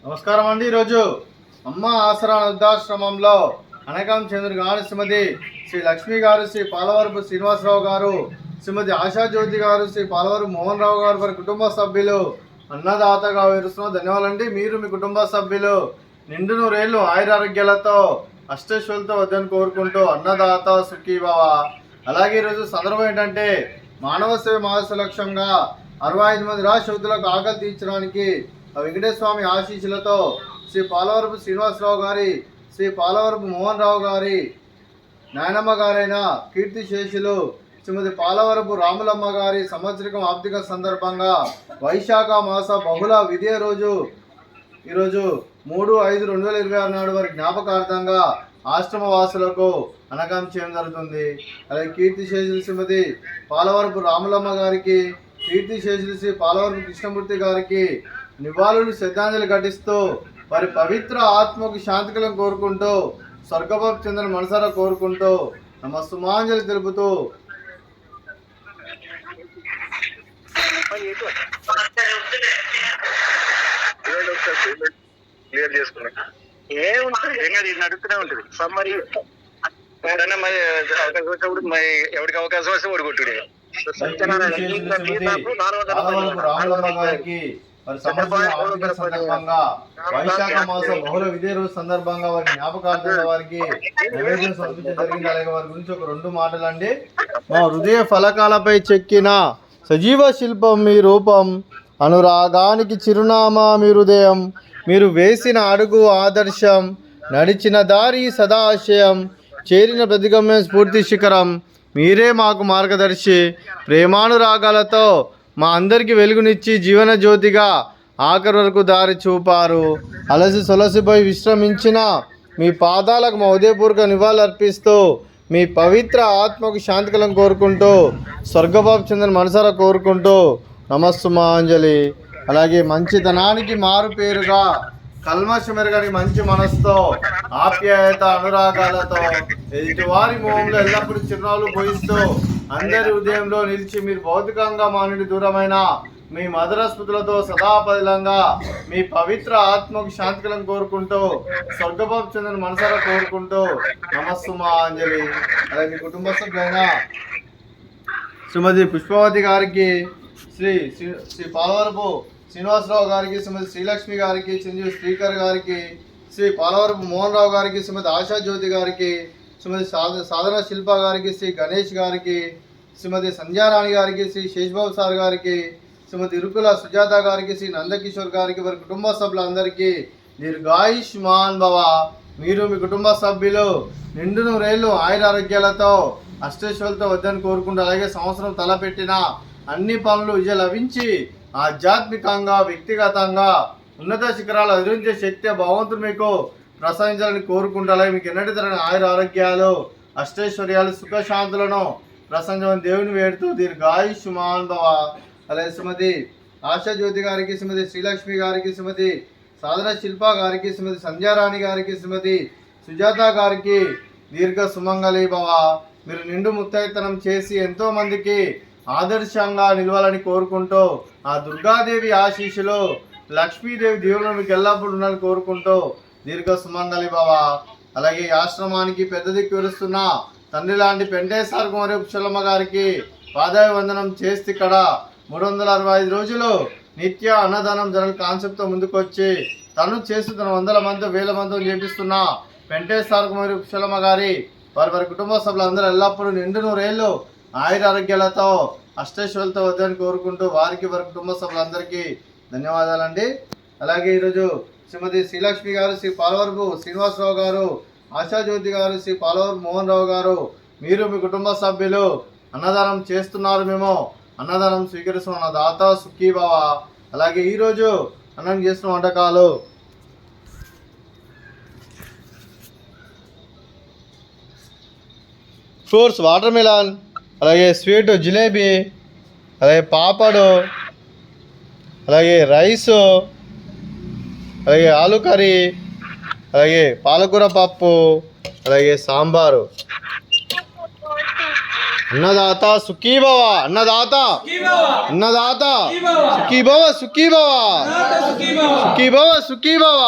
నమస్కారం అండి. ఈరోజు అమ్మ ఆసరా వృద్ధాశ్రమంలో అనకం చంద్ర గారు, శ్రీమతి శ్రీ లక్ష్మి గారు, శ్రీ పాలవరపు శ్రీనివాసరావు గారు, శ్రీమతి ఆశాజ్యోతి గారు, శ్రీ పాలవరపు మోహన్ రావు గారు వారి కుటుంబ సభ్యులు అన్నదాతగా వివరిస్తున్నాం. ధన్యవాదాలండి. మీరు మీ కుటుంబ సభ్యులు నిండు నూరేళ్లు ఆయురారోగ్యాలతో అష్టైశ్వర్యాలతో వద్దని కోరుకుంటూ అన్నదాత సుఖీభవ. అలాగే ఈరోజు సందర్భం ఏంటంటే మానవ సేవ మానస లక్ష్యంగా 65 మంది రాష్ట్రులకు ఆకలి తీర్చడానికి వెంకటేశ్వర స్వామి ఆశీస్సులతో శ్రీ పాలవరపు శ్రీనివాసరావు గారి, శ్రీ పాలవరపు మోహన్ రావు గారి నాయనమ్మ గారైన కీర్తిశేషులు శ్రీమతి పాలవరపు రాములమ్మ గారి సంవత్సరికం ఆర్థిక సందర్భంగా వైశాఖ మాస బహుళ విధియ రోజు ఈరోజు 3/5/2026 నాడు వారి జ్ఞాపకార్థంగా ఆశ్రమ వాసులకు అనకం చేయడం జరుగుతుంది. అలాగే కీర్తిశేషులు శ్రీమతి పాలవరపు రాములమ్మ గారికి, కీర్తిశేషులు శ్రీ పాలవరపు కృష్ణమూర్తి గారికి నివాళులు శ్రద్ధాంజలి ఘటిస్తూ వారి పవిత్ర ఆత్మకు శాంతికలను కోరుకుంటూ స్వర్గభాపు చెందిన మనసారా కోరుకుంటూ నమస్సుమాంజలి తెలుపుతూ క్లియర్ చేసుకున్నా నడుస్తూనే ఉంటుంది. మరి ఎవరికి అవకాశం వస్తే ఓడికొట్టుడే. వైశాఖ మాసం బహుళ విదే రోజు సందర్భంగా వారి జ్ఞాపకార్థంగా వారికి నైవేద్యం సమర్పించడం జరిగింది. అలాగే వారి గురించి ఒక 2 మాటలు అండి. మా హృదయ ఫలకాలపై చెక్కిన సజీవ శిల్పం మీ రూపం, అనురాగానికి చిరునామా మీ హృదయం, మీరు వేసిన అడుగు ఆదర్శం, నడిచిన దారి సదాశయం, చేరిన ప్రతిగమ్యం స్ఫూర్తి శిఖరం, మీరే మాకు మార్గదర్శి, ప్రేమానురాగాలతో మా అందరికీ వెలుగునిచ్చి జీవన జ్యోతిగా ఆఖరి వరకు దారి చూపారు. అలసి సొలసిపోయి విశ్రమించిన మీ పాదాలకు మా ఉదయపూర్వక నివాళులు అర్పిస్తూ మీ పవిత్ర ఆత్మకు శాంతికలను కోరుకుంటూ స్వర్గభాపు చెందిన మనసారా కోరుకుంటూ నమస్సుమాంజలి. అలాగే మంచితనానికి మారు పేరుగా కల్మషమెరగని మంచి మనసుతో ఆప్యాయత అనురాగాలతో ఎదుటివారి మోహంలో ఎల్లప్పుడూ చిరునవ్వులు పోయిస్తూ అందరి ఉదయంలో నిలిచి మీరు భౌతికంగా మా నుండి దూరమైన మీ మధుర స్మృతులతో సదాపదిలంగా మీ పవిత్ర ఆత్మకు శాంతికలను కోరుకుంటూ స్వర్గభాపు చెందిన మనసారా కోరుకుంటూ నమస్సుమాంజలి. అలాగే మీ కుటుంబ సభ్యులైన శ్రీమతి పుష్పవతి గారికి, శ్రీ పాలవరపు శ్రీనివాసరావు గారికి, శ్రీమతి శ్రీలక్ష్మి గారికి, చిరంజీవి శ్రీకర్ గారికి, శ్రీ పాలవరపు మోహన్ రావు గారికి, శ్రీమతి ఆశాజ్యోతి గారికి, శ్రీమతి సాధన శిల్ప గారికి, శ్రీ గణేష్ గారికి, శ్రీమతి సంధ్యారాణి గారికి, శ్రీ శేషబాబు సార్ గారికి, శ్రీమతి ఇరుకుల సుజాత గారికి, శ్రీ నందకిషోర్ గారికి, వారి కుటుంబ సభ్యులందరికీ దీర్ఘాయుష్మాన్ భవ. మీరు మీ కుటుంబ సభ్యులు నిండు నూరేళ్లు ఆయురారోగ్యాలతో అష్టైశ్వర్యాలతో వద్దని కోరుకుంటూ, అలాగే సంవత్సరం తలపెట్టిన అన్ని పనులు విజయ లభించి ఆధ్యాత్మికంగా వ్యక్తిగతంగా ఉన్నత శిఖరాలు అధిరించే శక్తి భగవంతుడు మీకు ప్రసాదించాలని కోరుకుంటూ, అలాగే మీకు ఎన్నటి తరని ఆయుర ఆరోగ్యాలు అష్టైశ్వర్యాలు సుఖశాంతులను ప్రసంగం దేవుని వేడుతూ దీర్ఘాయుష్మాన్ భవ. అలాగే శ్రీమతి ఆశాజ్యోతి గారికి, శ్రీమతి శ్రీలక్ష్మి గారికి, శ్రీమతి సాధన శిల్ప గారికి, శ్రీమతి సంధ్యారాణి గారికి, శ్రీమతి సుజాత గారికి దీర్ఘ సుమంగళి భవ. మీరు నిండు ముత్తైతనం చేసి ఎంతో మందికి ఆదర్శంగా నిలవాలని కోరుకుంటూ ఆ దుర్గాదేవి ఆశీస్సులు లక్ష్మీదేవి దేవుడు మీకు ఎల్లప్పుడూ ఉండాలని కోరుకుంటూ దీర్ఘ సుమంగళి భవ. అలాగే ఈ ఆశ్రమానికి పెద్ద దిక్కు విరుస్తున్న తండ్రి లాంటి పెంటేశ్వర కుమారి పుష్పలమ్మ గారికి పాదాయ వందనం చేస్తే ఇక్కడ 365 రోజులు నిత్య అన్నదానం జరగని కాన్సెప్ట్తో ముందుకొచ్చి తను చేస్తున్న 100 మంది 1000 మందితో చేపిస్తున్న పెంటేశ్వర కుమారి పుష్పలమ్మ గారి వారి కుటుంబ సభ్యులందరూ ఎల్లప్పుడూ నిండు నూరేళ్లు ఆయుర ఆరోగ్యాలతో అష్టైశ్వర్యాలతో వద్దని కోరుకుంటూ వారికి వారి కుటుంబ సభ్యులందరికీ ధన్యవాదాలండి. అలాగే ఈరోజు శ్రీమతి శ్రీలక్ష్మి గారు, శ్రీ పాలవరపు శ్రీనివాసరావు గారు, ఆశాజ్యోతి గారు, శ్రీ పాలవరపు మోహన్ రావు గారు, మీరు మీ కుటుంబ సభ్యులు అన్నదానం చేస్తున్నారు. మేము అన్నదానం స్వీకరిస్తున్న దాత సుఖీభవ. అలాగే ఈరోజు అన్నం చేస్తున్న వంటకాలు ఫ్రూట్స్ వాటర్ మిలాన్, అలాగే స్వీట్ జిలేబీ, అలాగే పాపడు, అలాగే రైసు, అలాగే ఆలు కర్రీ, అలాగే పాలకూర పప్పు, అలాగే సాంబారు. అన్నదాత సుఖీభవ అన్నదాత అన్నదాత సుఖీభవ సుఖీభవ సుఖీభవ సుఖీభవ